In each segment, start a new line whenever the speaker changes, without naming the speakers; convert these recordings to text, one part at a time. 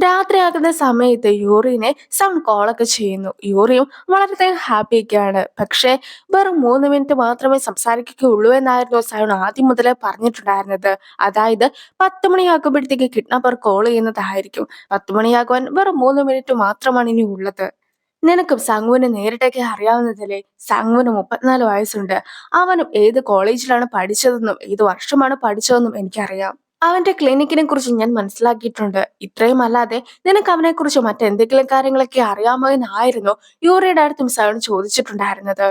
രാത്രിയാകുന്ന സമയത്ത് യൂറിനെ കോളൊക്കെ ചെയ്യുന്നു. യൂറിയും വളരെയധികം ഹാപ്പിയൊക്കെയാണ്. പക്ഷേ വെറും 3 മിനിറ്റ് മാത്രമേ സംസാരിക്കുകയുള്ളൂ എന്നായിരുന്നു സയോൺ ആദ്യം മുതലേ പറഞ്ഞിട്ടുണ്ടായിരുന്നത്. അതായത് 10 മണിയാകുമ്പോഴത്തേക്ക് കിഡ്നാപ്പർ കോൾ ചെയ്യുന്നതായിരിക്കും. 10 മണിയാകുവാൻ വെറും 3 മിനിറ്റ് മാത്രമാണ് ഇനി ഉള്ളത്. നിനക്കും സംഗുവിനെ നേരിട്ടൊക്കെ അറിയാവുന്നതല്ലേ? സംഗുവിന് 34 വയസ്സുണ്ട്. അവനും ഏത് കോളേജിലാണ് പഠിച്ചതെന്നും ഏത് വർഷമാണ് പഠിച്ചതെന്നും എനിക്കറിയാം. അവന്റെ ക്ലിനിക്കിനെ കുറിച്ച് ഞാൻ മനസ്സിലാക്കിയിട്ടുണ്ട്. ഇത്രയും അല്ലാതെ നിനക്ക് അവനെ കുറിച്ച് മറ്റെന്തെങ്കിലും കാര്യങ്ങളൊക്കെ അറിയാമോ എന്നായിരുന്നു യൂറിയുടെ അടുത്തും സയോൺ ചോദിച്ചിട്ടുണ്ടായിരുന്നത്.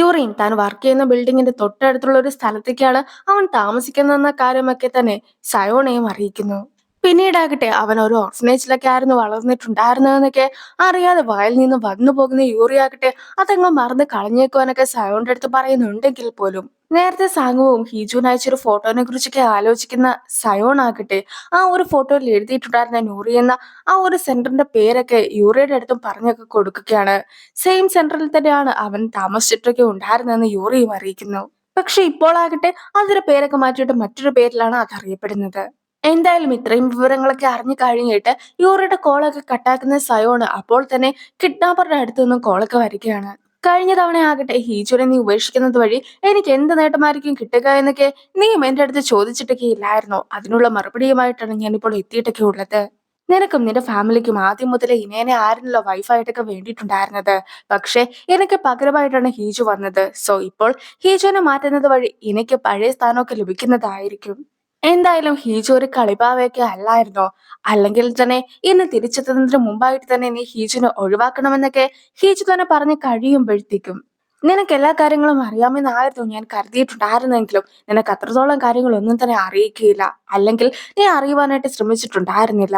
യൂറിൻ താൻ വർക്ക് ചെയ്യുന്ന ബിൽഡിങ്ങിന്റെ തൊട്ടടുത്തുള്ള ഒരു സ്ഥലത്തേക്കാണ് അവൻ താമസിക്കുന്നതെന്ന കാര്യമൊക്കെ തന്നെ സയോണയും അറിയിക്കുന്നു. പിന്നീടാകട്ടെ അവൻ ഒരു ഓർഫനേജിലൊക്കെ ആയിരുന്നു വളർന്നിട്ടുണ്ടായിരുന്നതെന്നൊക്കെ അറിയാതെ വായിൽ നിന്ന് വന്നു പോകുന്ന യൂറിയാകട്ടെ അതങ്ങ് മറന്ന് കളഞ്ഞേക്കുവാനൊക്കെ സയോണിന്റെ അടുത്ത് പറയുന്നുണ്ടെങ്കിൽ പോലും നേരത്തെ സാങ്ങുവും ഹീജുൻ അയച്ചൊരു ഫോട്ടോനെ കുറിച്ചൊക്കെ ആലോചിക്കുന്ന സയോൺ ആകട്ടെ ആ ഒരു ഫോട്ടോയിൽ എഴുതിയിട്ടുണ്ടായിരുന്ന നൂറി എന്ന ആ ഒരു സെന്ററിന്റെ പേരൊക്കെ യൂറിയുടെ അടുത്തും പറഞ്ഞൊക്കെ കൊടുക്കുകയാണ്. സെയിം സെന്ററിൽ തന്നെയാണ് അവൻ താമസിച്ചിട്ടൊക്കെ ഉണ്ടായിരുന്നതെന്ന് യൂറിയും അറിയിക്കുന്നു. പക്ഷെ ഇപ്പോൾ ആകട്ടെ അതിന്റെ പേരൊക്കെ മാറ്റിയിട്ട് മറ്റൊരു പേരിലാണ് അത് അറിയപ്പെടുന്നത്. എന്തായാലും ഇത്രയും വിവരങ്ങളൊക്കെ അറിഞ്ഞു കഴിഞ്ഞിട്ട് യൂറിയുടെ കോളൊക്കെ കട്ടാക്കുന്ന സയോണ് അപ്പോൾ തന്നെ കിഡ്നാപ്പറുടെ അടുത്ത് നിന്നും കോളൊക്കെ വരികയാണ്. കഴിഞ്ഞ തവണ ആകട്ടെ ഹീജുനെ നീ ഉപേക്ഷിക്കുന്നത് വഴി എനിക്ക് എന്ത് നേട്ടമായിരിക്കും കിട്ടുക എന്നൊക്കെ നീയും എന്റെ അടുത്ത് ചോദിച്ചിട്ടൊക്കെ ഇല്ലായിരുന്നോ? അതിനുള്ള മറുപടിയുമായിട്ടാണ് ഞാനിപ്പോൾ എത്തിയിട്ടൊക്കെ ഉള്ളത്. നിനക്കും നിന്റെ ഫാമിലിക്കും ആദ്യം മുതലേ ഇനേനെ ആയിരുന്നല്ലോ വൈഫായിട്ടൊക്കെ വേണ്ടിയിട്ടുണ്ടായിരുന്നത്. പക്ഷെ എനിക്ക് പകരമായിട്ടാണ് ഹീജു വന്നത്. സോ ഇപ്പോൾ ഹീജുവിനെ മാറ്റുന്നത് വഴി എനിക്ക് പഴയ സ്ഥാനമൊക്കെ ലഭിക്കുന്നതായിരിക്കും. എന്തായാലും ഹീജു ഒരു കളിപ്പാവയൊക്കെ അല്ലായിരുന്നോ? അല്ലെങ്കിൽ തന്നെ ഇന്ന് തിരിച്ചെത്തുന്നതിന് മുമ്പായിട്ട് തന്നെ നീ ഹീജുനെ ഒഴിവാക്കണമെന്നൊക്കെ ഹീജു തന്നെ പറഞ്ഞ് കഴിയുമ്പോഴത്തേക്കും നിനക്ക് എല്ലാ കാര്യങ്ങളും അറിയാമെന്നായിരുന്നു ഞാൻ കരുതിയിട്ടുണ്ടായിരുന്നെങ്കിലും നിനക്ക് അത്രത്തോളം കാര്യങ്ങളൊന്നും തന്നെ അറിയിക്കുകയില്ല. അല്ലെങ്കിൽ നീ അറിയുവാനായിട്ട് ശ്രമിച്ചിട്ടുണ്ടായിരുന്നില്ല.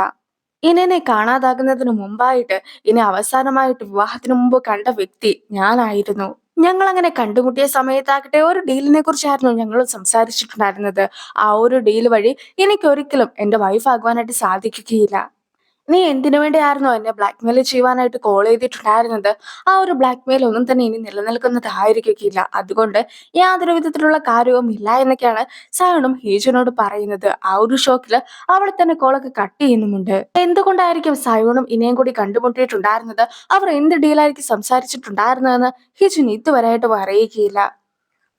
ഇനെ കാണാതാകുന്നതിന് മുമ്പായിട്ട് ഇനി അവസാനമായിട്ട് വിവാഹത്തിന് മുമ്പ് കണ്ട വ്യക്തി ഞാനായിരുന്നു. ഞങ്ങൾ അങ്ങനെ കണ്ടുമുട്ടിയ സമയത്താകട്ടെ ഒരു ഡീലിനെ കുറിച്ചായിരുന്നു ഞങ്ങൾ സംസാരിച്ചിട്ടുണ്ടായിരുന്നത്. ആ ഒരു ഡീൽ വഴി എനിക്കൊരിക്കലും എന്റെ വൈഫ് ആകുവാനായിട്ട് സാധിക്കുകയില്ല. നീ എന്തിനു വേണ്ടിയായിരുന്നോ എന്നെ ബ്ലാക്ക്മെയിൽ ചെയ്യുവാനായിട്ട് കോൾ ചെയ്തിട്ടുണ്ടായിരുന്നത്? ആ ഒരു ബ്ലാക്ക്മെയിൽ ഒന്നും തന്നെ ഇനി നിലനിൽക്കുന്നതായിരിക്കില്ല. അതുകൊണ്ട് യാതൊരു വിധത്തിലുള്ള കാര്യവും ഇല്ല എന്നൊക്കെയാണ് സയോണും ഹീജുനോട് പറയുന്നത്. ആ ഒരു ഷോക്കില് അവളെ തന്നെ കോളൊക്കെ കട്ട് ചെയ്യുന്നുമുണ്ട്. എന്തുകൊണ്ടായിരിക്കും സയോണും ഇനയും കൂടി കണ്ടുമുട്ടിയിട്ടുണ്ടായിരുന്നത്? അവർ എന്ത് ഡീലായിരിക്കും സംസാരിച്ചിട്ടുണ്ടായിരുന്നതെന്ന് ഹീജുൻ ഇതുവരെയായിട്ടും അറിയുകയില്ല.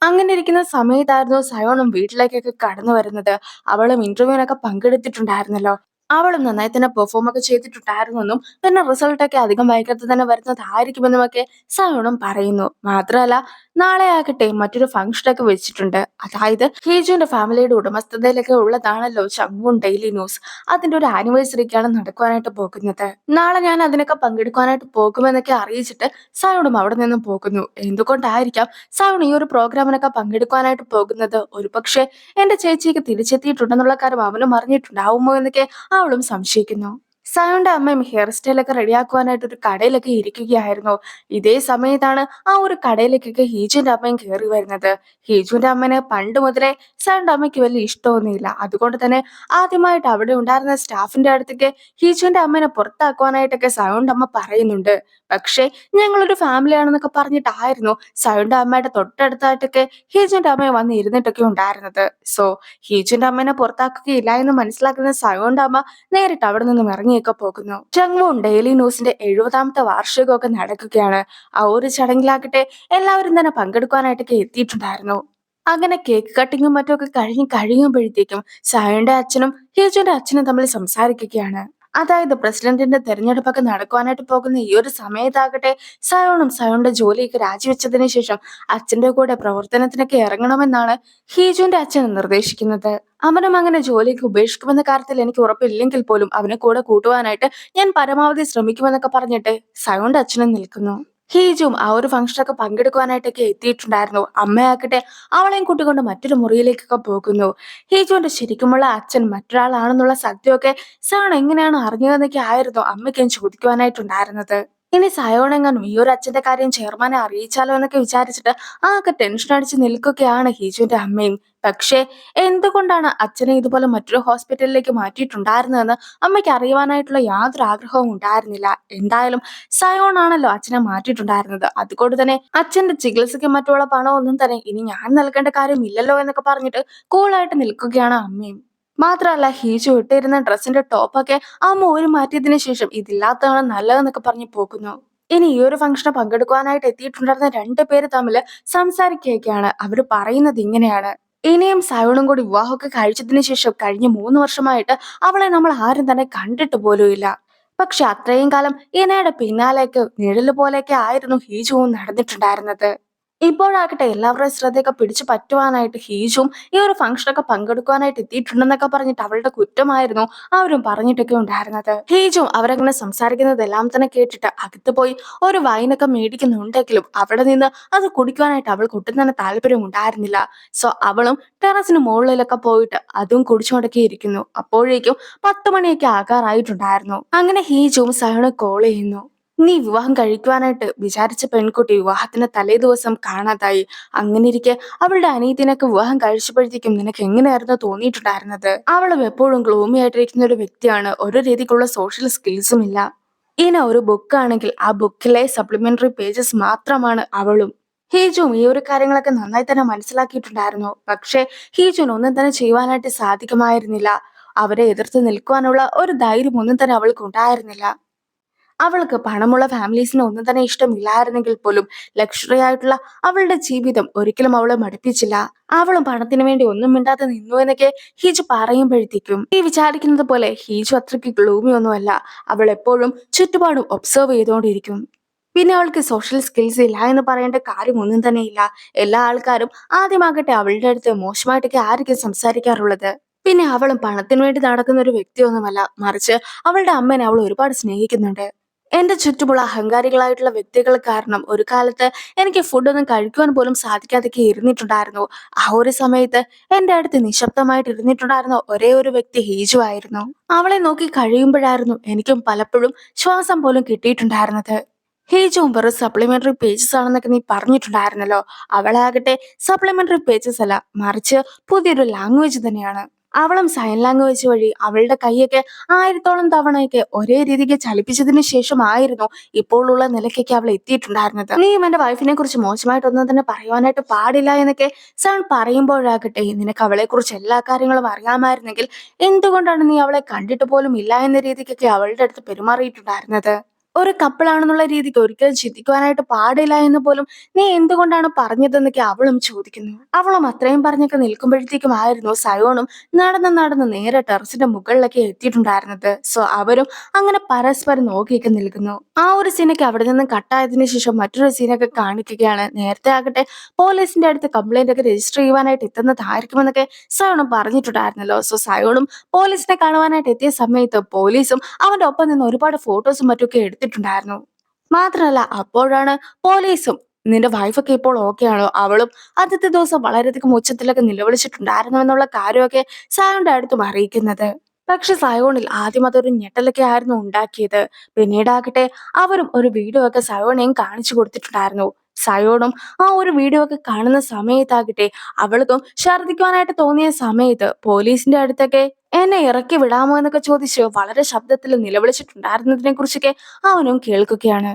അങ്ങനെ ഇരിക്കുന്ന സമയത്തായിരുന്നു സയോണും വീട്ടിലേക്കൊക്കെ കടന്നു വരുന്നത്. അവളും ഇന്റർവ്യൂവിനൊക്കെ പങ്കെടുത്തിട്ടുണ്ടായിരുന്നല്ലോ. അവളും നന്നായി തന്നെ പെർഫോം ഒക്കെ ചെയ്തിട്ടുണ്ടായിരുന്നെന്നും പിന്നെ റിസൾട്ടൊക്കെ അധികം വൈകാതെ തന്നെ വരുന്നതായിരിക്കുമെന്നുമൊക്കെ സയോണും പറയുന്നു. മാത്രമല്ല നാളെ ആകട്ടെ മറ്റൊരു ഫംഗ്ഷൻ ഒക്കെ വെച്ചിട്ടുണ്ട്. അതായത് ഹീജുവിന്റെ ഫാമിലിയുടെ ഉടമസ്ഥതയിലൊക്കെ ഉള്ളതാണല്ലോ ചങ്വൂൺ ഡെയിലി ന്യൂസ്. അതിന്റെ ഒരു ആനിവേഴ്സറിക്കാണ് നടക്കുവാനായിട്ട് പോകുന്നത്. നാളെ ഞാൻ അതിനൊക്കെ പങ്കെടുക്കുവാനായിട്ട് പോകുമെന്നൊക്കെ അറിയിച്ചിട്ട് സയോണും അവിടെ നിന്നും പോകുന്നു. എന്തുകൊണ്ടായിരിക്കാം സയോൺ ഈ ഒരു പ്രോഗ്രാമിനൊക്കെ പങ്കെടുക്കാനായിട്ട് പോകുന്നത്? ഒരുപക്ഷെ എന്റെ ചേച്ചിയൊക്കെ തിരിച്ചെത്തിയിട്ടുണ്ടെന്നുള്ള കാര്യം അവനും അറിഞ്ഞിട്ടുണ്ടാവുമോ എന്നൊക്കെ അവളും സംശയിക്കുന്നു. സയോന്റെ അമ്മയും ഹെയർ സ്റ്റൈലൊക്കെ റെഡിയാക്കുവാനായിട്ട് ഒരു കടയിലൊക്കെ ഇരിക്കുകയായിരുന്നു. ഇതേ സമയത്താണ് ആ ഒരു കടയിലേക്കൊക്കെ ഹീജുവിന്റെ അമ്മയും കയറി വരുന്നത്. ഹീജുവിന്റെ അമ്മനെ പണ്ട് മുതലേ സയോന്റെ അമ്മയ്ക്ക് വലിയ ഇഷ്ടമൊന്നുമില്ല. അതുകൊണ്ട് തന്നെ ആദ്യമായിട്ട് അവിടെ ഉണ്ടായിരുന്ന സ്റ്റാഫിന്റെ അടുത്തേക്ക് ഹീജുവിന്റെ അമ്മനെ പുറത്താക്കുവാനായിട്ടൊക്കെ സയോന്റെ അമ്മ പറയുന്നുണ്ട്. പക്ഷേ ഞങ്ങളൊരു ഫാമിലി ആണെന്നൊക്കെ പറഞ്ഞിട്ടായിരുന്നു സയോന്റെ അമ്മയുടെ തൊട്ടടുത്തായിട്ടൊക്കെ ഹീജുവിന്റെ അമ്മയെ വന്ന് ഇരുന്നിട്ടൊക്കെ ഉണ്ടായിരുന്നത്. സോ ഹീജുവിന്റെ അമ്മനെ പുറത്താക്കുകയില്ല എന്ന് മനസ്സിലാക്കുന്ന സയോന്റെ അമ്മ നേരിട്ട് അവിടെ നിന്നും ഇറങ്ങിയൊക്കെ പോകുന്നു. ചങ്വൂൺ ഡെയിലി ന്യൂസിന്റെ 70ാമത്തെ വാർഷികമൊക്കെ നടക്കുകയാണ്. ആ ഒരു ചടങ്ങിലാകട്ടെ എല്ലാവരും തന്നെ പങ്കെടുക്കാനായിട്ടൊക്കെ എത്തിയിട്ടുണ്ടായിരുന്നു. അങ്ങനെ കേക്ക് കട്ടിങ്ങും മറ്റുമൊക്കെ കഴിയുമ്പോഴത്തേക്കും സയോന്റെ അച്ഛനും ഹീജുവിന്റെ അച്ഛനും തമ്മിൽ സംസാരിക്കുകയാണ്. അതായത് പ്രസിഡന്റിന്റെ തെരഞ്ഞെടുപ്പൊക്കെ നടക്കുവാനായിട്ട് പോകുന്ന ഈ ഒരു സമയത്താകട്ടെ സയോണും സയോണിന്റെ ജോലിയൊക്കെ രാജിവെച്ചതിന് ശേഷം അച്ഛന്റെ കൂടെ പ്രവർത്തനത്തിനൊക്കെ ഇറങ്ങണമെന്നാണ് ഹീജുവിന്റെ അച്ഛൻ നിർദ്ദേശിക്കുന്നത്. അവനും അങ്ങനെ ജോലിയൊക്കെ ഉപേക്ഷിക്കുമെന്ന കാര്യത്തിൽ എനിക്ക് ഉറപ്പില്ലെങ്കിൽ പോലും അവനെ കൂടെ കൂട്ടുവാനായിട്ട് ഞാൻ പരമാവധി ശ്രമിക്കുമെന്നൊക്കെ പറഞ്ഞിട്ട് സയോണിന്റെ അച്ഛനും നിൽക്കുന്നു. ഹീജും ആ ഒരു ഫംഗ്ഷനൊക്കെ പങ്കെടുക്കുവാനായിട്ടൊക്കെ എത്തിയിട്ടുണ്ടായിരുന്നു. അമ്മയാക്കട്ടെ അവളെയും കൂട്ടിക്കൊണ്ട് മറ്റൊരു മുറിയിലേക്കൊക്കെ പോകുന്നു. ഹീജുവിന്റെ ശരിക്കുമുള്ള അച്ഛൻ മറ്റൊരാളാണെന്നുള്ള സത്യമൊക്കെ സയോൺ എങ്ങനെയാണ് അറിഞ്ഞതെന്നൊക്കെ ആയിരുന്നു അമ്മയ്ക്ക് ചോദിക്കുവാനായിട്ടുണ്ടായിരുന്നത്. ഇനി സയോണെങ്ങാനും ഈ ഒരു അച്ഛന്റെ കാര്യം ചെയർമാനെ അറിയിച്ചാലോ എന്നൊക്കെ വിചാരിച്ചിട്ട് ആകെ ടെൻഷൻ അടിച്ച് നിൽക്കുകയാണ് ഹീജുവിന്റെ അമ്മയും. പക്ഷേ എന്തുകൊണ്ടാണ് അച്ഛനെ ഇതുപോലെ മറ്റൊരു ഹോസ്പിറ്റലിലേക്ക് മാറ്റിയിട്ടുണ്ടായിരുന്നതെന്ന് അമ്മയ്ക്ക് അറിയുവാനായിട്ടുള്ള യാതൊരു ആഗ്രഹവും ഉണ്ടായിരുന്നില്ല. എന്തായാലും സയോൺ ആണല്ലോ അച്ഛനെ മാറ്റിയിട്ടുണ്ടായിരുന്നത്. അതുകൊണ്ട് തന്നെ അച്ഛന്റെ ചികിത്സയ്ക്ക് മറ്റുള്ള പണമൊന്നും തന്നെ ഇനി ഞാൻ നൽകേണ്ട കാര്യമില്ലല്ലോ എന്നൊക്കെ പറഞ്ഞിട്ട് കൂളായിട്ട് നിൽക്കുകയാണ് അമ്മയും. മാത്രമല്ല ഹീജു ഇട്ടിരുന്ന ഡ്രസ്സിന്റെ ടോപ്പൊക്കെ അമ്മ ഒരു മാറ്റിയതിനു ശേഷം ഇതില്ലാത്തതാണ് നല്ലതെന്നൊക്കെ പറഞ്ഞു പോകുന്നു. ഇനി ഈ ഒരു ഫംഗ്ഷന് പങ്കെടുക്കുവാനായിട്ട് എത്തിയിട്ടുണ്ടായിരുന്ന രണ്ടുപേര് തമ്മിൽ സംസാരിക്കുകയൊക്കെയാണ്. അവര് പറയുന്നത് ഇങ്ങനെയാണ്: ഇനിയും സയോണും കൂടി വിവാഹമൊക്കെ കഴിച്ചതിന് ശേഷം കഴിഞ്ഞ 3 വർഷമായിട്ട് അവളെ നമ്മൾ ആരും തന്നെ കണ്ടിട്ട് പോലുമില്ല. പക്ഷെ അത്രയും കാലം ഇനയുടെ പിന്നാലേക്ക് നിഴല് പോലെയൊക്കെ ആയിരുന്നു ഹീജുവും നടന്നിട്ടുണ്ടായിരുന്നത്. ഇപ്പോഴാകട്ടെ എല്ലാവരുടെയും ശ്രദ്ധയൊക്കെ പിടിച്ചു പറ്റുവാനായിട്ട് ഹീജും ഈ ഒരു ഫംഗ്ഷനൊക്കെ പങ്കെടുക്കുവാനായിട്ട് എത്തിയിട്ടുണ്ടെന്നൊക്കെ പറഞ്ഞിട്ട് അവളുടെ കുറ്റമായിരുന്നു അവരും പറഞ്ഞിട്ടൊക്കെ ഉണ്ടായിരുന്നത്. ഹീജും അവരങ്ങനെ സംസാരിക്കുന്നതെല്ലാം തന്നെ കേട്ടിട്ട് അകത്ത് പോയി ഒരു വൈനൊക്കെ മേടിക്കുന്നുണ്ടെങ്കിലും അവിടെ നിന്ന് അത് കുടിക്കുവാനായിട്ട് അവൾക്ക് ഒട്ടും തന്നെ താല്പര്യം ഉണ്ടായിരുന്നില്ല. സോ അവളും ടെറസിന് മുകളിലൊക്കെ പോയിട്ട് അതും കുടിച്ചുകൊണ്ടൊക്കെ ഇരിക്കുന്നു. അപ്പോഴേക്കും 10 മണിയൊക്കെ ആകാറായിട്ടുണ്ടായിരുന്നു. അങ്ങനെ ഹീജും സയോണെ കോൾ ചെയ്യുന്നു. നീ വിവാഹം കഴിക്കുവാനായിട്ട് വിചാരിച്ച പെൺകുട്ടി വിവാഹത്തിന് തലേ ദിവസം കാണാതായി. അങ്ങനെയിരിക്കെ അവളുടെ അനിയത്തിനൊക്കെ വിവാഹം കഴിച്ചപ്പോഴത്തേക്കും നിനക്ക് എങ്ങനെയായിരുന്നു തോന്നിയിട്ടുണ്ടായിരുന്നത്? അവളും എപ്പോഴും ഗ്ലൂമി ആയിട്ടിരിക്കുന്ന ഒരു വ്യക്തിയാണ്. ഒരു രീതിക്കുള്ള സോഷ്യൽ സ്കിൽസും ഇല്ല. ഇനി ഒരു ബുക്ക് ആണെങ്കിൽ ആ ബുക്കിലെ സപ്ലിമെന്ററി പേജസ് മാത്രമാണ് അവളും. ഹീജും ഈ ഒരു കാര്യങ്ങളൊക്കെ നന്നായി തന്നെ മനസ്സിലാക്കിയിട്ടുണ്ടായിരുന്നു. പക്ഷെ ഹീജുന് ഒന്നും തന്നെ ചെയ്യുവാനായിട്ട് സാധിക്കുമായിരുന്നില്ല. അവരെ എതിർത്ത് നിൽക്കുവാനുള്ള ഒരു ധൈര്യം ഒന്നും തന്നെ അവൾക്ക് ഉണ്ടായിരുന്നില്ല. അവൾക്ക് പണമുള്ള ഫാമിലീസിനെ ഒന്നും തന്നെ ഇഷ്ടമില്ലായിരുന്നെങ്കിൽ പോലും ലക്ഷറി ആയിട്ടുള്ള അവളുടെ ജീവിതം ഒരിക്കലും അവളെ മടുപ്പിച്ചില്ല. അവളും പണത്തിന് വേണ്ടി ഒന്നും മിണ്ടാതെ നിന്നു എന്നൊക്കെ ഹീജു പറയുമ്പോഴത്തേക്കും ഈ വിചാരിക്കുന്നത് പോലെ ഹീജു അത്രയ്ക്ക് ഗ്ലൂമി ഒന്നുമല്ല. അവൾ എപ്പോഴും ചുറ്റുപാടും ഒബ്സർവ് ചെയ്തുകൊണ്ടിരിക്കും. പിന്നെ അവൾക്ക് സോഷ്യൽ സ്കിൽസ് ഇല്ല എന്ന് പറയേണ്ട കാര്യം ഒന്നും തന്നെ ഇല്ല. എല്ലാ ആൾക്കാരും ആദ്യമാകട്ടെ അവളുടെ അടുത്ത് മോശമായിട്ടൊക്കെ ആയിരിക്കും സംസാരിക്കാറുള്ളത്. പിന്നെ അവളും പണത്തിന് വേണ്ടി നടക്കുന്ന ഒരു വ്യക്തിയൊന്നുമല്ല. മറിച്ച് അവളുടെ അമ്മേനെ അവൾ ഒരുപാട് സ്നേഹിക്കുന്നുണ്ട്. എന്റെ ചുറ്റുമുള്ള അഹങ്കാരികളായിട്ടുള്ള വ്യക്തികൾ കാരണം ഒരു കാലത്ത് എനിക്ക് ഫുഡൊന്നും കഴിക്കുവാൻ പോലും സാധിക്കാതൊക്കെ ഇരുന്നിട്ടുണ്ടായിരുന്നു. ആ ഒരു സമയത്ത് എന്റെ അടുത്ത് നിശബ്ദമായിട്ട് ഇരുന്നിട്ടുണ്ടായിരുന്ന ഒരേ ഒരു വ്യക്തി ഹീജു ആയിരുന്നു. അവളെ നോക്കി കഴിയുമ്പോഴായിരുന്നു എനിക്കും പലപ്പോഴും ശ്വാസം പോലും കിട്ടിയിട്ടുണ്ടായിരുന്നത്. ഹീജുവും വെറും സപ്ലിമെന്ററി പേജസ് ആണെന്നൊക്കെ നീ പറഞ്ഞിട്ടുണ്ടായിരുന്നല്ലോ. അവളാകട്ടെ സപ്ലിമെന്ററി പേജസ് അല്ല, മറിച്ച് പുതിയൊരു ലാംഗ്വേജ് തന്നെയാണ്. അവളും സൈൻ ലാംഗ്വേജ് വഴി അവളുടെ കൈയൊക്കെ 1000ഓളം തവണയൊക്കെ ഒരേ രീതിക്ക് ചലിപ്പിച്ചതിന് ശേഷമായിരുന്നു ഇപ്പോൾ ഉള്ള നിലയ്ക്കൊക്കെ അവൾ എത്തിയിട്ടുണ്ടായിരുന്നത്. നീയും എന്റെ വൈഫിനെ കുറിച്ച് മോശമായിട്ടൊന്നും തന്നെ പറയുവാനായിട്ട് പാടില്ല എന്നൊക്കെ സൺ പറയുമ്പോഴാകട്ടെ നിനക്ക് അവളെ കുറിച്ച് എല്ലാ കാര്യങ്ങളും അറിയാമായിരുന്നെങ്കിൽ എന്തുകൊണ്ടാണ് നീ അവളെ കണ്ടിട്ട് പോലും ഇല്ല എന്ന രീതിക്കൊക്കെ അവളുടെ അടുത്ത് പെരുമാറിയിട്ടുണ്ടായിരുന്നത്? ഒരു കപ്പിളാണെന്നുള്ള രീതിക്ക് ഒരിക്കലും ചിന്തിക്കുവാനായിട്ട് പാടില്ല എന്ന് പോലും നീ എന്തുകൊണ്ടാണ് പറഞ്ഞതെന്നൊക്കെ അവളും ചോദിക്കുന്നു. അവളും അത്രയും പറഞ്ഞൊക്കെ നിൽക്കുമ്പോഴത്തേക്കും ആയിരുന്നു സയോണും നടന്ന് നേരെ ടെറസിന്റെ മുകളിലൊക്കെ എത്തിയിട്ടുണ്ടായിരുന്നത്. സോ അവരും അങ്ങനെ പരസ്പരം നോക്കിയൊക്കെ നിൽക്കുന്നു. ആ ഒരു സീനൊക്കെ അവിടെ നിന്ന് കട്ടായതിനു ശേഷം മറ്റൊരു സീനൊക്കെ കാണിക്കുകയാണ്. നേരത്തെ ആകട്ടെ പോലീസിന്റെ അടുത്ത് കംപ്ലൈന്റ് ഒക്കെ രജിസ്റ്റർ ചെയ്യുവാനായിട്ട് എത്തുന്നതായിരിക്കുമെന്നൊക്കെ സയോണും പറഞ്ഞിട്ടുണ്ടായിരുന്നല്ലോ. സോ സയോണും പോലീസിനെ കാണുവാനായിട്ട് എത്തിയ സമയത്ത് പോലീസും അവന്റെ ഒപ്പം നിന്ന് ഒരുപാട് ഫോട്ടോസും മറ്റൊക്കെ എടുത്തിട്ടുണ്ടായിരുന്നു. മാത്രമല്ല അപ്പോഴാണ് പോലീസും നിന്റെ വൈഫൊക്കെ ഇപ്പോൾ ഓക്കെ ആണോ, അവളും ആദ്യത്തെ ദിവസം വളരെയധികം ഉച്ചത്തിലൊക്കെ നിലവിളിച്ചിട്ടുണ്ടായിരുന്നു എന്നുള്ള കാര്യമൊക്കെ സയോണിന്റെ അടുത്തും അറിയിക്കുന്നത്. പക്ഷെ സയോണിൽ ആദ്യം അതൊരു ഞെട്ടലൊക്കെ ആയിരുന്നു ഉണ്ടാക്കിയത്. പിന്നീടാകട്ടെ അവരും ഒരു വീഡിയോ ഒക്കെ സയോണയും കാണിച്ചു കൊടുത്തിട്ടുണ്ടായിരുന്നു. സയോണും ആ ഒരു വീഡിയോ ഒക്കെ കാണുന്ന സമയത്താകട്ടെ അവൾക്കും ഛർദ്ദിക്കുവാനായിട്ട് തോന്നിയ സമയത്ത് പോലീസിന്റെ അടുത്തൊക്കെ എന്നെ ഇറക്കി വിടാമോ എന്നൊക്കെ ചോദിച്ച് വളരെ ശബ്ദത്തിൽ നിലവിളിച്ചിട്ടുണ്ടായിരുന്നതിനെ കുറിച്ചൊക്കെ അവനും കേൾക്കുകയാണ്.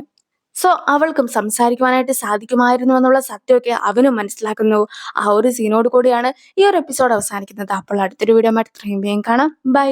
സോ അവൾക്കും സംസാരിക്കുവാനായിട്ട് സാധിക്കുമായിരുന്നു എന്നുള്ള സത്യമൊക്കെ അവനും മനസ്സിലാക്കുന്നു. ആ ഒരു സീനോട് കൂടിയാണ് ഈ ഒരു എപ്പിസോഡ് അവസാനിക്കുന്നത്. അപ്പോൾ അടുത്തൊരു വീഡിയോ ആയിട്ട് ഇത്രയും വേഗം കാണാം. ബൈ.